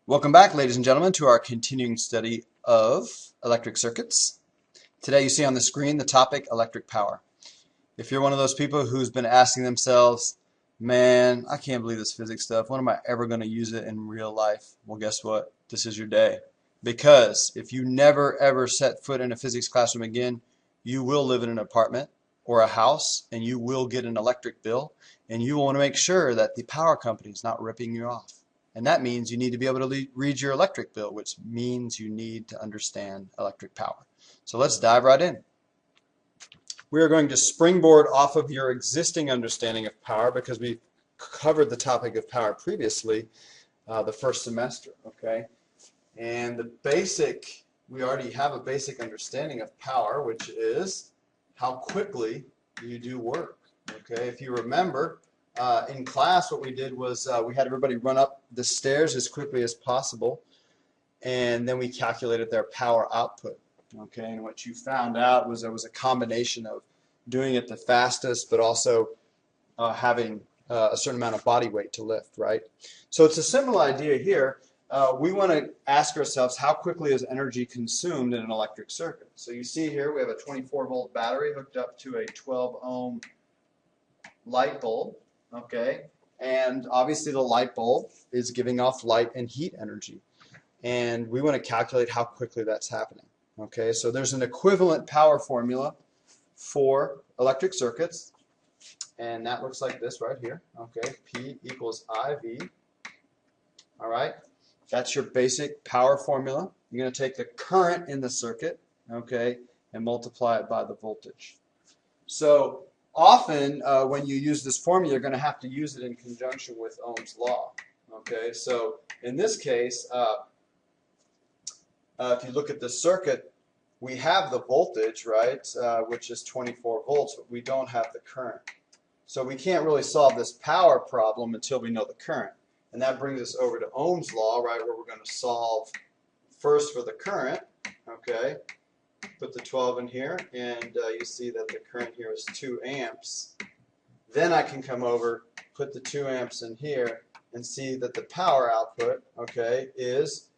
Welcome back, ladies and gentlemen, to our continuing study of electric circuits. Today you see on the screen the topic electric power. If you're one of those people who's been asking themselves, man, I can't believe this physics stuff. When am I ever going to use it in real life? Well, guess what? This is your day. Because if you never ever set foot in a physics classroom again, you will live in an apartment or a house and you will get an electric bill, and you want to make sure that the power company is not ripping you off. And that means you need to be able to read your electric bill, which means you need to understand electric power. So let's dive right in. We are going to springboard off of your existing understanding of power because we covered the topic of power previously the first semester, okay? And we already have a basic understanding of power, which is how quickly you do work, okay? If you remember, in class, what we did was we had everybody run up the stairs as quickly as possible, and then we calculated their power output. Okay, and what you found out was there was a combination of doing it the fastest, but also having a certain amount of body weight to lift, right? So it's a similar idea here. We want to ask ourselves, how quickly is energy consumed in an electric circuit? So you see here we have a 24-volt battery hooked up to a 12-ohm light bulb. Okay, and obviously the light bulb is giving off light and heat energy, and we want to calculate how quickly that's happening. Okay, so there's an equivalent power formula for electric circuits, and that looks like this right here. Okay, P equals IV. All right, that's your basic power formula. You're going to take the current in the circuit, okay, and multiply it by the voltage. So often, when you use this formula, you're going to have to use it in conjunction with Ohm's law. Okay, so in this case, if you look at the circuit, we have the voltage, right, which is 24 volts, but we don't have the current. So we can't really solve this power problem until we know the current. And that brings us over to Ohm's law, right, where we're going to solve first for the current, okay. Put the 12 in here, and you see that the current here is 2 amps. Then I can come over, put the 2 amps in here, and see that the power output, okay, is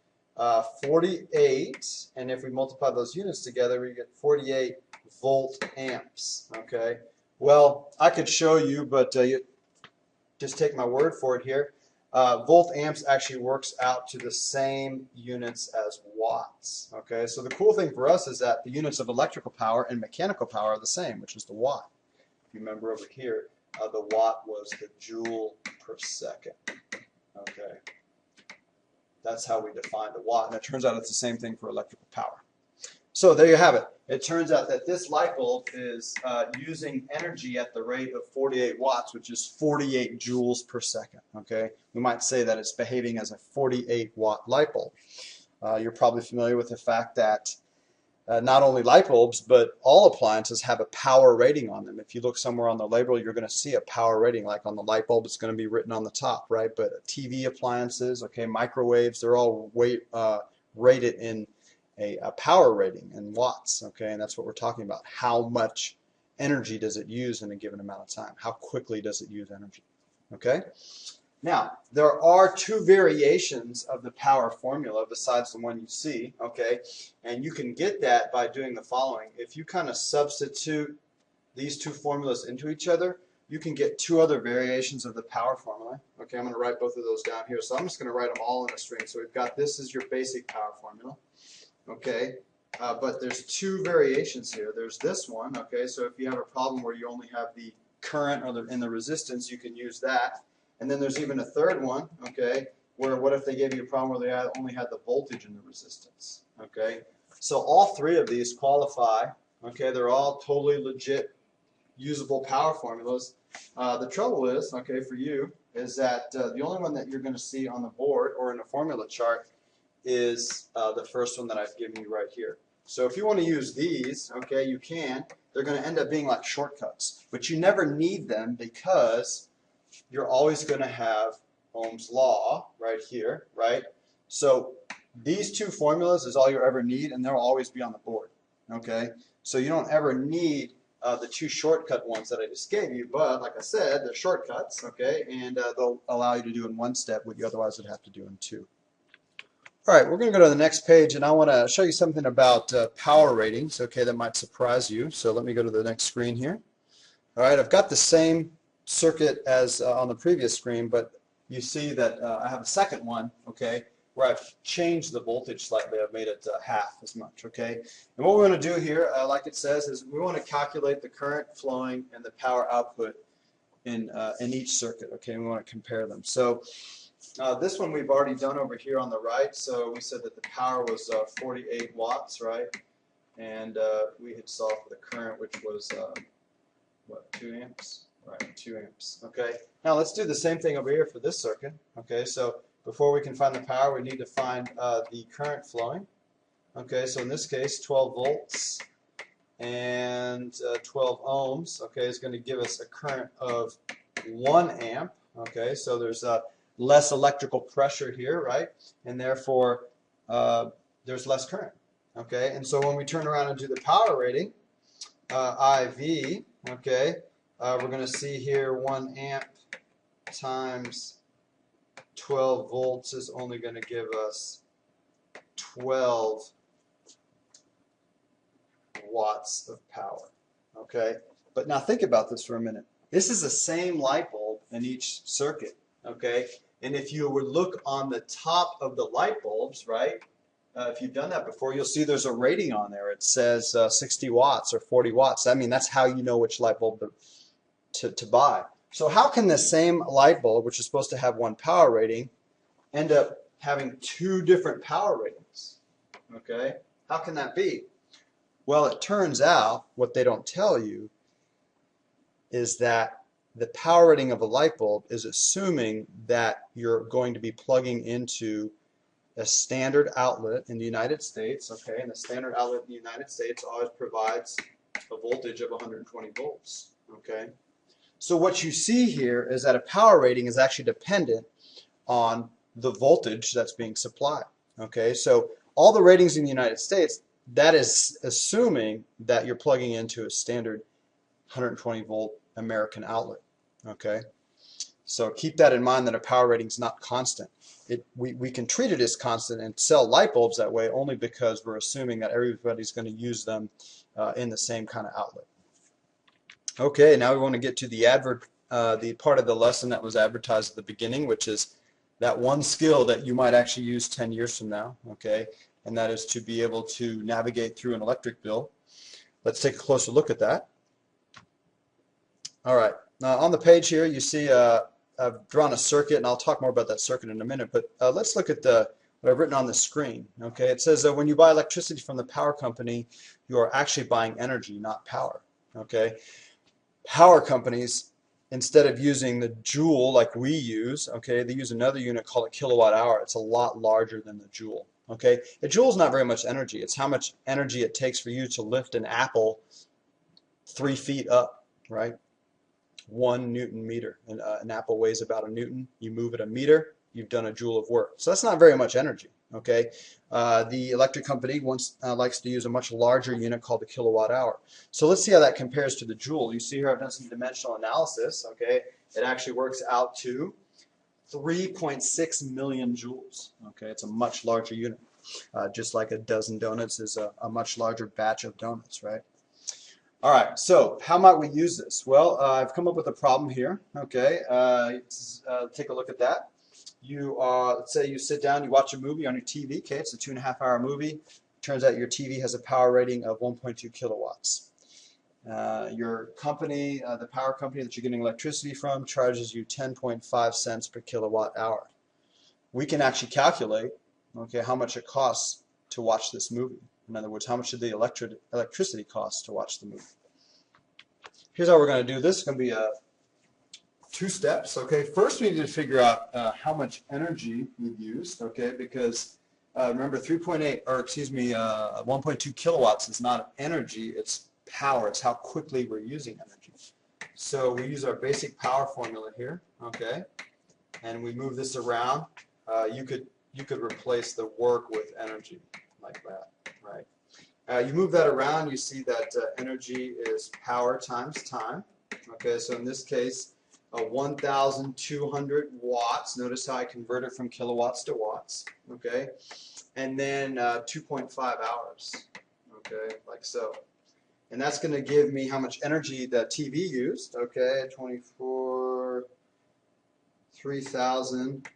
48, and if we multiply those units together, we get 48 volt amps, okay. Well, I could show you, but you just take my word for it here. Volt amps actually works out to the same units as watts. Okay, so the cool thing for us is that the units of electrical power and mechanical power are the same, which is the watt. If you remember over here, the watt was the joule per second. Okay, that's how we define the watt, and it turns out it's the same thing for electrical power. So there you have it. It turns out that this light bulb is using energy at the rate of 48 watts, which is 48 joules per second. Okay, we might say that it's behaving as a 48-watt light bulb. You're probably familiar with the fact that not only light bulbs, but all appliances have a power rating on them. If you look somewhere on the label, you're going to see a power rating. Like on the light bulb, it's going to be written on the top, right? But TV appliances, okay, microwaves, they're all rated in a power rating in watts, okay, and that's what we're talking about. How much energy does it use in a given amount of time? How quickly does it use energy? Okay. Now, there are two variations of the power formula besides the one you see, okay, and you can get that by doing the following. If you kind of substitute these two formulas into each other, you can get two other variations of the power formula. Okay, I'm going to write both of those down here. So I'm just going to write them all in a string. So we've got this is your basic power formula. Okay, but there's two variations here. There's this one, okay, so if you have a problem where you only have the current or in the resistance, you can use that. And then there's even a third one, okay, where what if they gave you a problem where they only had the voltage and the resistance, okay? So all three of these qualify, okay, they're all totally legit usable power formulas. The trouble is, okay, for you, is that the only one that you're going to see on the board or in a formula chart is the first one that I've given you right here. So if you want to use these, okay, you can. They're going to end up being like shortcuts, but you never need them because you're always going to have Ohm's law right here, right? So these two formulas is all you ever need, and they'll always be on the board, okay? So you don't ever need the two shortcut ones that I just gave you, but like I said, they're shortcuts, okay, and they'll allow you to do in one step what you otherwise would have to do in two. All right, we're going to go to the next page, and I want to show you something about power ratings, okay, that might surprise you. So let me go to the next screen here. All right, I've got the same circuit as on the previous screen, but you see that I have a second one, okay, where I've changed the voltage slightly. I've made it half as much, okay? And what we're going to do here, like it says, is we want to calculate the current flowing and the power output in each circuit, okay? And we want to compare them. So this one we've already done over here on the right. So we said that the power was 48 watts, right? And we had solved for the current, which was, what, 2 amps? Right, 2 amps, okay? Now let's do the same thing over here for this circuit, okay? So before we can find the power, we need to find the current flowing. Okay, so in this case, 12 volts and 12 ohms, okay, is going to give us a current of 1 amp, okay? So there's less electrical pressure here, right? And therefore, there's less current, okay? And so when we turn around and do the power rating, IV, okay, we're going to see here 1 amp times 12 volts is only going to give us 12 watts of power, okay? But now think about this for a minute. This is the same light bulb in each circuit, okay? And if you would look on the top of the light bulbs, right, if you've done that before, you'll see there's a rating on there. It says 60 watts or 40 watts. I mean, that's how you know which light bulb to buy. So how can the same light bulb, which is supposed to have one power rating, end up having 2 different power ratings? Okay? How can that be? Well, it turns out what they don't tell you is that the power rating of a light bulb is assuming that you're going to be plugging into a standard outlet in the United States, okay? And the standard outlet in the United States always provides a voltage of 120 volts, okay? So what you see here is that a power rating is actually dependent on the voltage that's being supplied, okay? So all the ratings in the United States, that is assuming that you're plugging into a standard 120 volt American outlet, okay? So keep that in mind, that a power rating is not constant. We can treat it as constant and sell light bulbs that way only because we're assuming that everybody's going to use them in the same kind of outlet. Okay, now we want to get to the part of the lesson that was advertised at the beginning, which is that one skill that you might actually use 10 years from now, okay? And that is to be able to navigate through an electric bill. Let's take a closer look at that. All right, now on the page here you see I've drawn a circuit, and I'll talk more about that circuit in a minute, but let's look at what I've written on the screen. Okay, it says that when you buy electricity from the power company, you are actually buying energy, not power. Okay, power companies, instead of using the joule like we use, okay, they use another unit called a kilowatt hour. It's a lot larger than the joule. Okay, a joule is not very much energy. It's how much energy it takes for you to lift an apple 3 feet up, right? 1 Newton meter. An apple weighs about a Newton. You move it a meter, you've done a joule of work. So that's not very much energy. Okay, the electric company likes to use a much larger unit called the kilowatt hour. So let's see how that compares to the joule. You see here I've done some dimensional analysis. Okay, it actually works out to 3.6 million joules. Okay, it's a much larger unit. Just like a dozen donuts is a much larger batch of donuts, right? All right, so how might we use this? Well, I've come up with a problem here. Okay, take a look at that. Let's say you sit down, you watch a movie on your TV. Okay, it's a 2.5-hour movie. Turns out your TV has a power rating of 1.2 kilowatts. Your company, the power company that you're getting electricity from, charges you 10.5 cents per kilowatt hour. We can actually calculate, okay, how much it costs to watch this movie. In other words, how much did the electricity cost to watch the movie? Here's how we're going to do this. It's going to be 2 steps. Okay, first we need to figure out how much energy we've used. Okay, because remember 1.2 kilowatts is not energy, it's power. It's how quickly we're using energy. So we use our basic power formula here. Okay, and we move this around. You could replace the work with energy like that. Right. You move that around, you see that energy is power times time. Okay, so in this case, 1,200 watts. Notice how I convert it from kilowatts to watts. Okay, and then 2.5 hours. Okay, like so. And that's going to give me how much energy the TV used. Okay, 3,000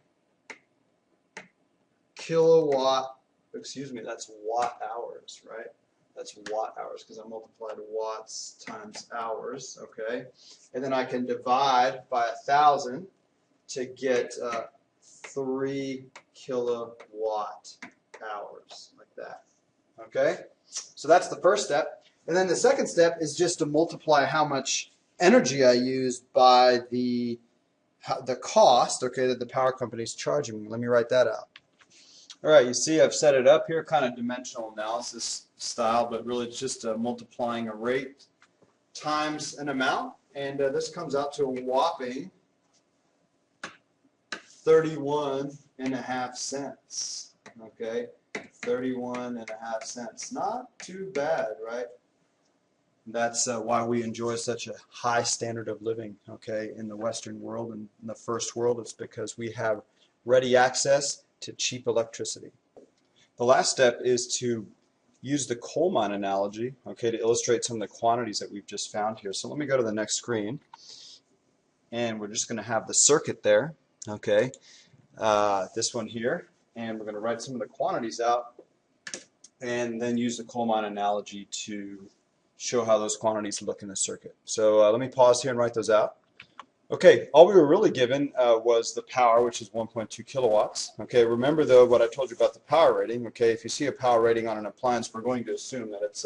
kilowatt, excuse me, that's watt hours, right? That's watt hours because I multiplied watts times hours, okay? And then I can divide by 1,000 to get 3 kilowatt hours, like that, okay? So that's the first step. And then the second step is just to multiply how much energy I used by the cost, okay, that the power company is charging me. Let me write that out. All right, you see I've set it up here, kind of dimensional analysis style, but really it's just multiplying a rate times an amount. And this comes out to a whopping 31.5 cents. Okay, 31.5 cents. Not too bad, right? That's why we enjoy such a high standard of living, okay, in the Western world and in the first world. It's because we have ready access to cheap electricity. The last step is to use the coal mine analogy, okay, to illustrate some of the quantities that we've just found here. So let me go to the next screen, and we're just going to have the circuit there, okay, this one here, and we're going to write some of the quantities out and then use the coal mine analogy to show how those quantities look in the circuit. So let me pause here and write those out. Okay, all we were really given was the power, which is 1.2 kilowatts. Okay, remember though what I told you about the power rating. Okay, if you see a power rating on an appliance, we're going to assume that it's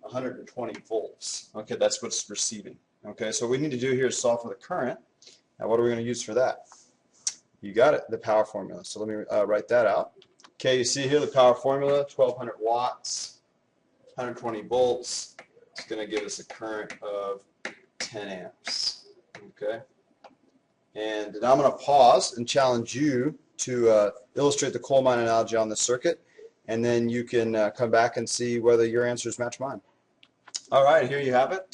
120 volts. Okay, that's what it's receiving. Okay, so what we need to do here is solve for the current. Now what are we going to use for that? You got it, the power formula. So let me write that out. Okay, you see here the power formula, 1,200 watts, 120 volts. It's going to give us a current of 10 amps. Okay, and now I'm going to pause and challenge you to illustrate the coal mine analogy on the circuit, and then you can come back and see whether your answers match mine. All right, here you have it.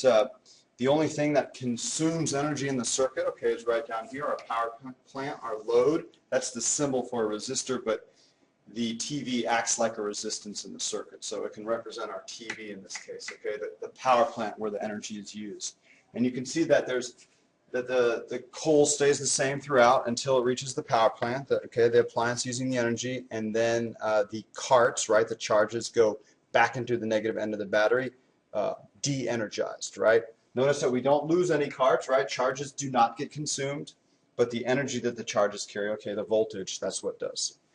The only thing that consumes energy in the circuit, okay, is right down here, our power plant, our load. That's the symbol for a resistor, but the TV acts like a resistance in the circuit, so it can represent our TV in this case, okay, the power plant where the energy is used. And you can see that the coal stays the same throughout until it reaches the power plant, okay, the appliance using the energy, and then the carts, right, the charges go back into the negative end of the battery, de-energized, right? Notice that we don't lose any carts, right? Charges do not get consumed, but the energy that the charges carry, okay, the voltage, that's what does.